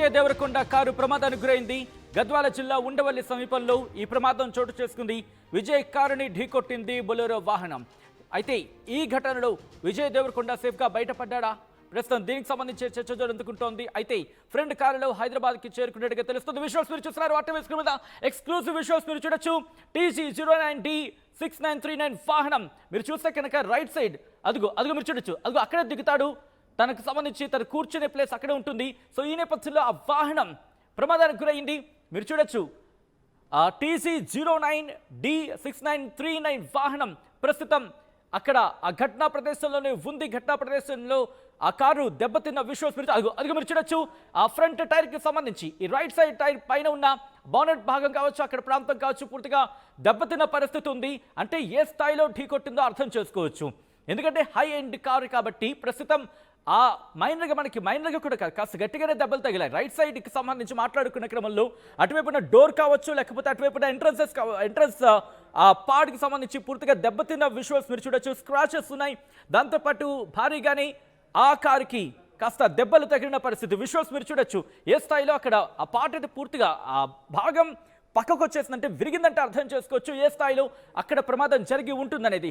విజయ Devarakonda car ప్రమాదానికి గురైంది. గద్వాల జిల్లా ఉండవల్లి సమీపంలో ఈ ప్రమాదం చోటు చేసుకుంది. విజయ్ కారుని ఢీకొట్టింది బొలెరో వాహనం. అయితే ఈ ఘటనలో విజయ దేవరకొండ సేఫ్గా బయటపడ్డా? ప్రస్తుతం దీనికి సంబంధించి చర్చ జరుగుతుంటోంది. అయితే ఫ్రెండ్ కారులో హైదరాబాద్కి చేరుకున్నట్టుగా తెలుస్తుంది. విజువల్స్ మీరు చూస్తున్నారు. వాటర్ స్క్రీన్ మీద ఎక్స్క్లూజివ్ విజువల్స్ మీరు చూడొచ్చు. TC09D6939 వాహనం మీరు చూస్తే కనుక రైట్ సైడ్ అదుగు మీరు చూడొచ్చు. అక్కడే దిగుతాడు. తనకు సంబంధించి తను కూర్చునే ప్లేస్ అక్కడే ఉంటుంది. సో ఈ నేపథ్యంలో ఆ వాహనం ప్రమాదానికి గురైంది. మీరు చూడొచ్చు TC09D6939 వాహనం ప్రస్తుతం అక్కడ ఆ ఘటనా ప్రదేశంలోనే ఉంది. ఘటనా ప్రదేశంలో ఆ కారు దెబ్బతిన్న విజువల్స్ మీరు చూడొచ్చు. ఆ ఫ్రంట్ టైర్ కి సంబంధించి ఈ రైట్ సైడ్ టైర్ పైన ఉన్న బానెట్ భాగం కావచ్చు, అక్కడ ప్రాంతం కావచ్చు, పూర్తిగా దెబ్బతిన్న పరిస్థితి ఉంది. అంటే ఏ స్థాయిలో ఢీకొట్టిందో అర్థం చేసుకోవచ్చు. ఎందుకంటే హై ఎండ్ కారు కాబట్టి ప్రస్తుతం ఆ మైనర్గా కూడా కాస్త గట్టిగానే దెబ్బలు తగిలాయి. రైట్ సైడ్కి సంబంధించి మాట్లాడుకున్న క్రమంలో అటువైపున డోర్ కావచ్చు, లేకపోతే అటువైపున ఎంట్రన్స్ ఆ పాడ్కి సంబంధించి పూర్తిగా దెబ్బతిన్న విజువల్స్ మీరు చూడొచ్చు. స్క్రాచెస్ ఉన్నాయి. దాంతోపాటు భారీగానే ఆ కారుకి కాస్త దెబ్బలు తగిలిన పరిస్థితి విజువల్స్ మీరు చూడొచ్చు. ఏ స్థాయిలో అక్కడ ఆ పార్ట్ అయితే పూర్తిగా ఆ భాగం పక్కకు వచ్చేసిందంటే విరిగిందంటే అర్థం చేసుకోవచ్చు ఏ స్థాయిలో అక్కడ ప్రమాదం జరిగి ఉంటుందనేది.